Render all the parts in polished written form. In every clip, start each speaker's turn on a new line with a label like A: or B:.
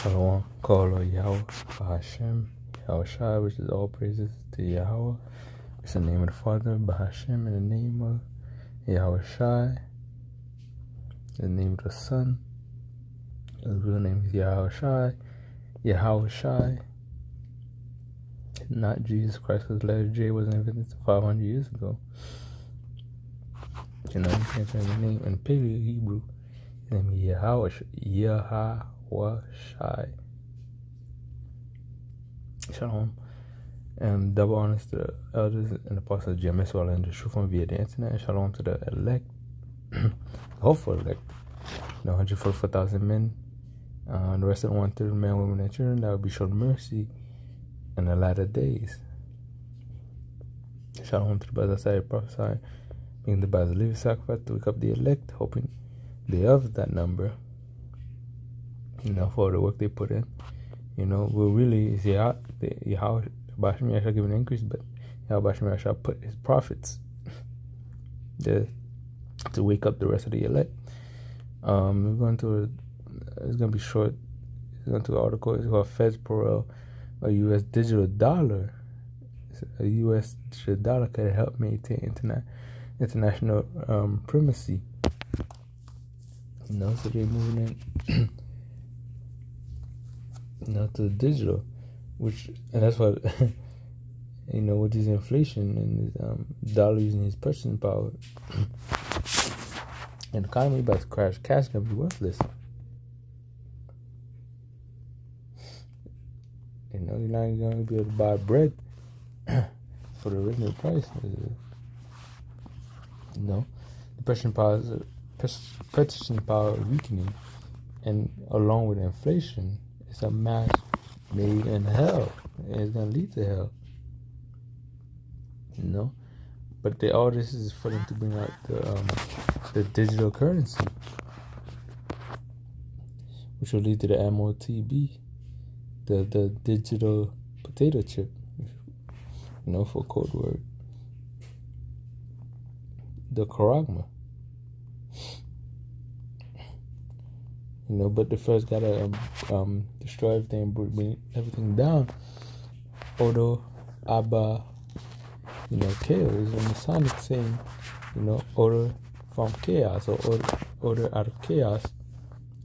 A: Shalom, call of Yahweh, Bahashem, Yahweh Shai, which is all praises to Yahweh. It's the name of the Father, Bahashem, in the name of Yahweh Shai, in the name of the Son. His real name is Yahweh Shai, Yahweh Shai, not Jesus Christ, because the letter J wasn't invented 500 years ago. You know, you can't change the name in Paleo Hebrew. His name is Yahweh Shai. Shalom. And double honors to the elders and apostles of GMS while in the truth from via the internet. And shalom to the elect, hopeful elect, 144,000 men. The rest of the 1/3 men, women, and children that will be shown mercy in the latter days. Shalom to the brothers outside prophesying, making the brothers living sacrifice to wake up the elect, hoping they of that number, for the work they put in. We're really, Yahweh Bashim shall give an increase, but Yahweh Bashim shall put his prophets there to wake up the rest of the elect. We're going to, it's going to be short. It's going to an article. It's called Feds Parole, a U.S. digital dollar. A U.S. digital dollar could help maintain international primacy. So they're moving in. To digital, and that's what with this inflation and this dollar using his purchasing power, and the economy about to crash. Cash gonna be worthless. You're not gonna be able to buy bread for the original price. The purchasing power weakening, and along with inflation. It's a match made in hell, and it's gonna lead to hell. But all this is for them to bring out the digital currency, which will lead to the MOTB, the digital potato chip, for code word, the charagma. But they first gotta destroy everything, bring everything down. Odo, Abba, chaos. And the Sonic saying, order from chaos, or order out of chaos.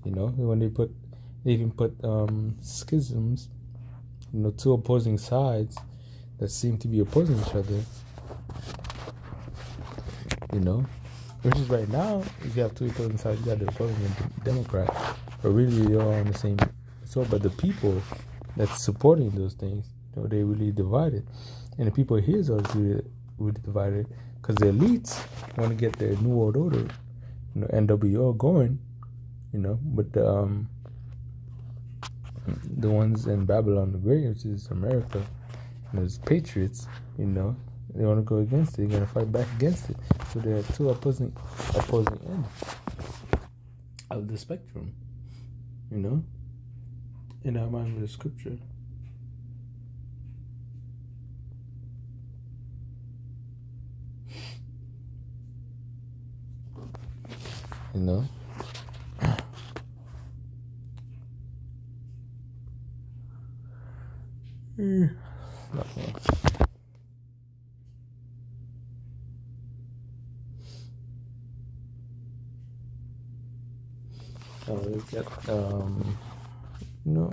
A: When they even put schisms, two opposing sides that seem to be opposing each other. Which is right now, if you have two opposing sides, you got the Republican and Democrat, but really they're all on the same. But the people that's supporting those things, they really divided, and the people here is also really divided because the elites want to get their new world order, NWO going, but the ones in Babylon the Great, which is America, those patriots, they want to go against it. They're going to fight back against it. So there are two opposing ends of the spectrum, in our mind with the scripture.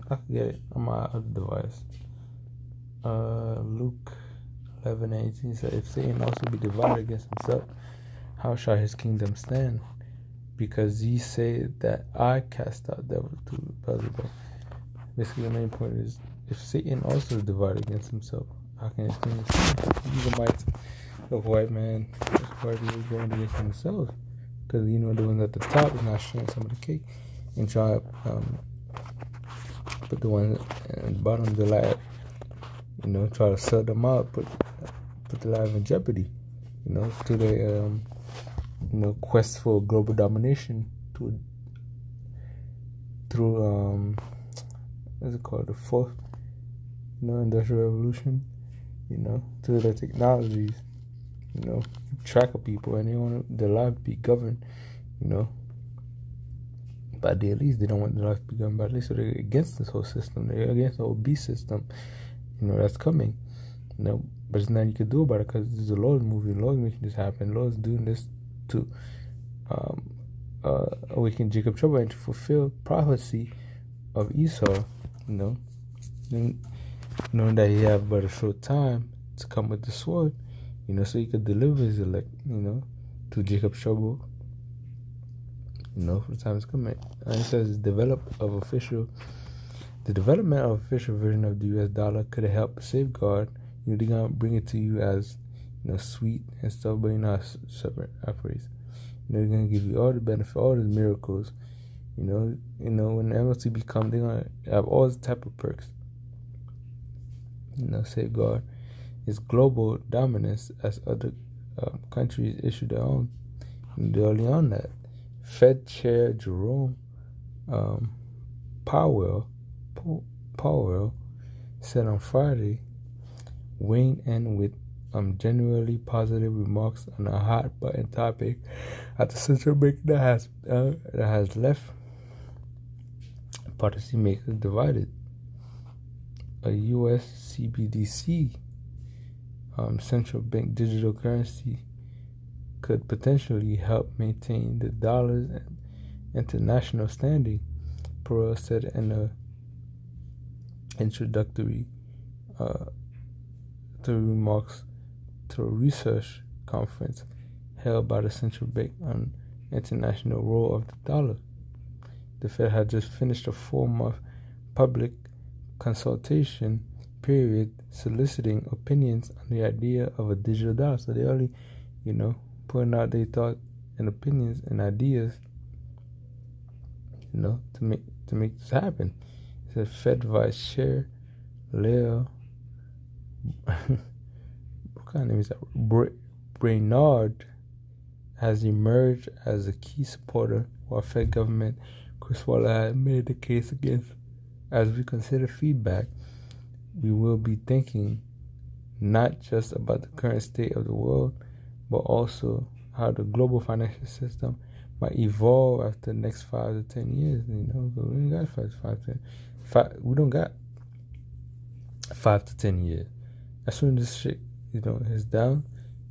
A: I can get it on my other device. Luke 11:18 said, if Satan also be divided against himself, how shall his kingdom stand? Because ye say that I cast out devils to Beelzebub. Basically, the main point is, if Satan also is divided against himself, how can his kingdom stand? Even the white man, is going against himself. Because, the ones at the top is not sharing some of the cake. And try to put the ones at the bottom of the lab, try to sell them out, put the life in jeopardy, to their, quest for global domination through what's it called, the fourth, industrial revolution, through their technologies, track of people, and they want their life to be governed, by their lease. They don't want the laws to be governed by lease, so they're against this whole system. They're against the whole beast system, that's coming. But there's nothing you can do about it because there's the laws moving, laws making this happen, laws doing this to awaken Jacob trouble and to fulfill prophecy of Esau, knowing that he have but a short time to come with the sword, so he could deliver his elect, to Jacob's trouble, for the time is coming. And it says the development of official version of the US dollar could help safeguard. They're gonna bring it to you as sweet and stuff, but how separate operates. They're gonna give you all the benefit, all the miracles. When MOTB come, they're gonna have all the type of perks. Safeguard its global dominance as other countries issue their own. And they're already on that. Fed Chair Jerome Powell said on Friday, weighing in with genuinely positive remarks on a hot button topic at the central bank that has left policymakers divided. A U.S. CBDC central bank digital currency could potentially help maintain the dollar's international standing, Powell said in an introductory to remarks to a research conference held by the central bank on international role of the dollar. The Fed had just finished a 4-month public consultation period soliciting opinions on the idea of a digital dollar. So they only, putting out their thoughts and opinions and ideas, to make this happen. It said Fed Vice Chair Leo what kind of name is that? Brainard has emerged as a key supporter, while Fed government Chris Waller had made the case against. As we consider feedback, we will be thinking not just about the current state of the world, but also how the global financial system might evolve after the next 5 to 10 years. But we ain't got 5 to 10 years. As soon as this shit, is down,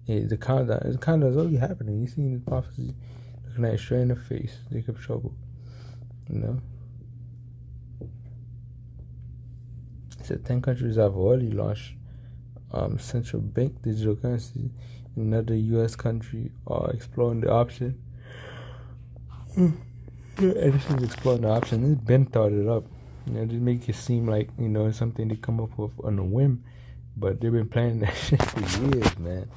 A: the countdown is already happening. You seen the prophecy looking at it straight in the face. Jacob trouble. It said 10 countries have already launched central bank digital currency. Another U.S. country are exploring the option. Edison's exploring the option. It's been thought it up. Just make it seem like, it's something they come up with on a whim. But they've been planning that shit for years, man.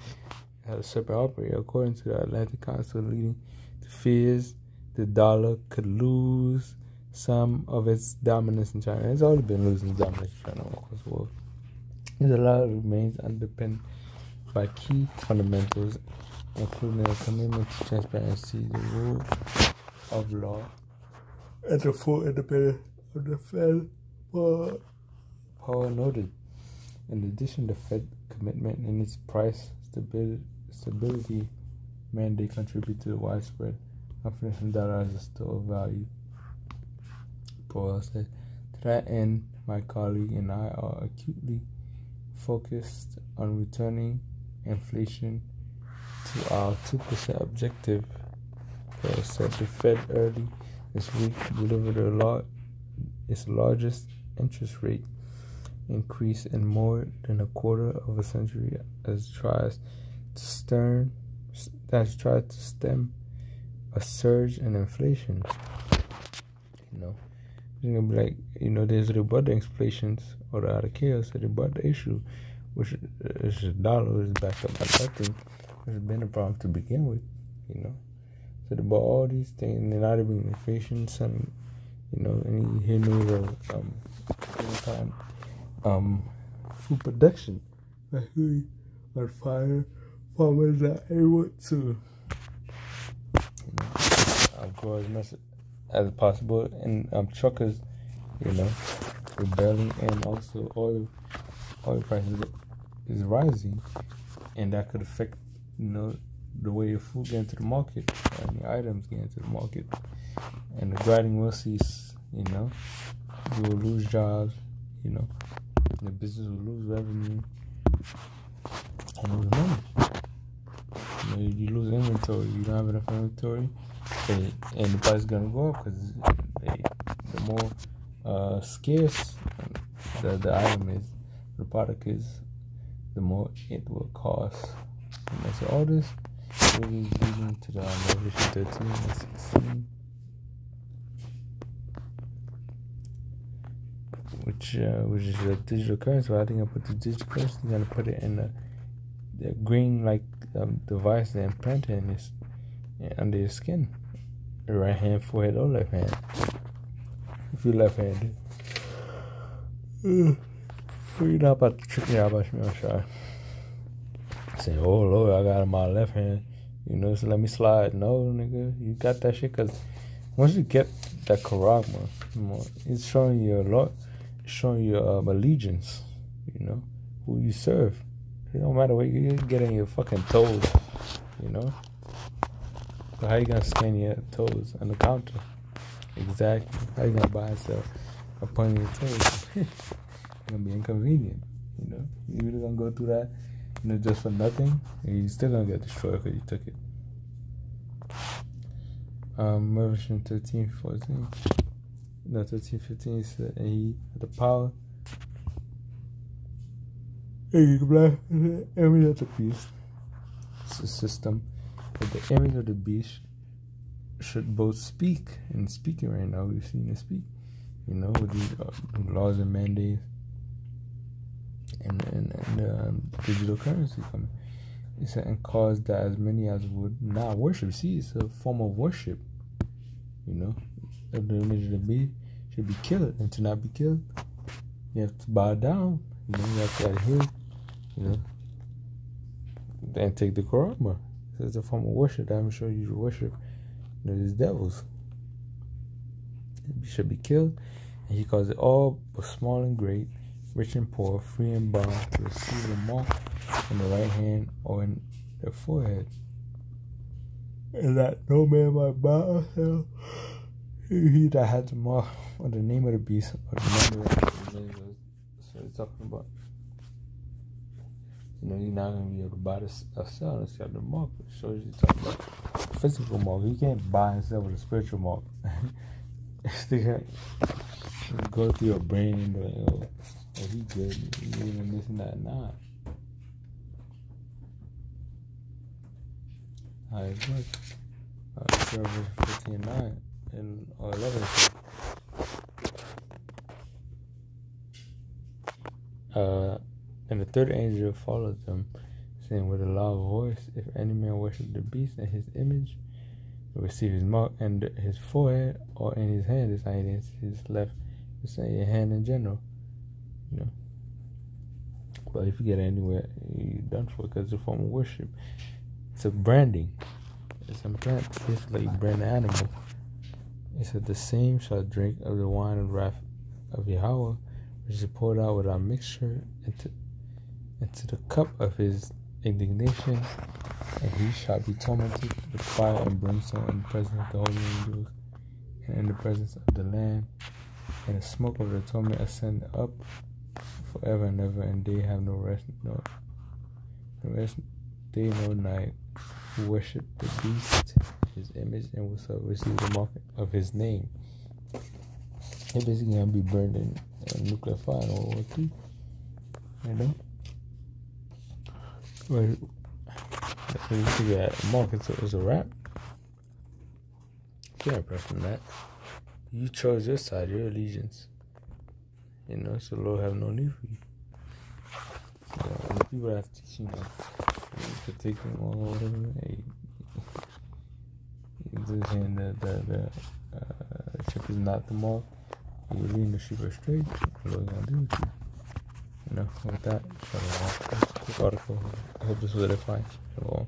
A: As a separate operator, according to the Atlantic Council, leading to fears the dollar could lose some of its dominance in China. It's already been losing dominance in China, of course. Well, the dollar remains underpinned by key fundamentals, including a commitment to transparency, the rule of law, and the full independence of the Fed. Powell noted. In addition, the Fed commitment in its price stability mandate contribute to the widespread confidence in dollar as a store of value. Powell said, to that end, my colleague and I are acutely focused on returning inflation to our 2% objective. Powell said the Fed early this week delivered its largest interest rate increase in more than a quarter of a century as tries to stem a surge in inflation. It's gonna be like, there's the border inflations or the out of chaos, so they brought the issue, which is the dollar is backed up by nothing, which has been a problem to begin with, So they bought all these things, and they're not even inflation, some, and you hear news of food production on fire, farmers are able to grow as much as possible, and truckers, rebelling, and also oil prices is rising, and that could affect, the way your food get into the market, and your items get into the market, and the grinding will cease. You know, you will lose jobs. You know, the business will lose revenue and lose money. You know, you lose inventory. You don't have enough inventory, and the price is gonna go up because the more scarce the item is, the product is, the more it will cost. And so all this really is leading to the Revelation 13 and 16, which is a digital currency. So I think I put the digital currency. I'm gonna put it in the green like device and implant it in this under your skin, your right hand, forehead, or left hand. If you're left-handed, you're not about to trick me out about me. I'm shy. Saying, "Oh Lord, I got it in my left hand." You know, so let me slide. No, nigga, you got that shit because once you get that karagma, it's showing you a lot. It's showing you allegiance. You know who you serve. It don't matter what you get in your fucking toes. You know. So how you gonna scan your toes on the counter? Exactly. How you gonna buy and sell upon your toes? It's gonna be inconvenient. You know, you either gonna go through that, you know, just for nothing, and you're still gonna get destroyed because you took it. Revelation 13:14. No, 13:15 said, and he had the power. And you can blast the image of the beast. It's a system that the image of the beast should both speak, and speaking right now, we've seen it speak, you know, with these laws and mandates and digital currency coming. It said, and cause that as many as would not worship. See, it's a form of worship, you know. The image of the beast should be killed, and to not be killed, you have to bow down, you know, you have to adhere, you know, and take the Quran. So it's a form of worship that I'm sure you should worship. You know, these devils. It should be killed, and he calls it all, both small and great, rich and poor, free and bond, to receive the mark in the right hand or in their forehead, and that no man might buy or sell. He that had the mark or the name of the beast or the number of his name. That's what he's talking about. You know, you're not going to be able to buy or sell unless you have the mark. It shows you talking about physical mark. You can't buy and sell with a spiritual mark. They go through your brain and be like, oh, he good. He even this and that. Nah. How it works. Verse 15:9 and 11. And the third angel followed them, saying with a loud voice, if any man worship the beast and his image, will receive his mark and his forehead or in his hand. It's not his left, it's saying your hand in general, you know. But if you get anywhere, you're done for, because it's a form of worship. It's a branding. It's a brand. Basically, you brand the animal. It said, the same shall drink of the wine of wrath of Yahweh, which is poured out without mixture into the cup of his indignation, and he shall be tormented with fire and brimstone in the presence of the holy angels and in the presence of the Lamb, and the smoke of the torment ascend up forever and ever, and they have no rest, day nor night, who worship the beast, his image, and will receive the mark of his name. They're basically gonna be burned in nuclear fire in World War II, you know. But you see that mark is a wrap. You can't press from that. You chose your side, your allegiance. You know, so the Lord have no need for you. So the people have to teach you, you could take them or whatever. Hey, you just saying that the sheep is not the mark. You're leading the sheep astray. What are we gonna do with you? You know, with that, quick article. I hope this was edifying. Shalom.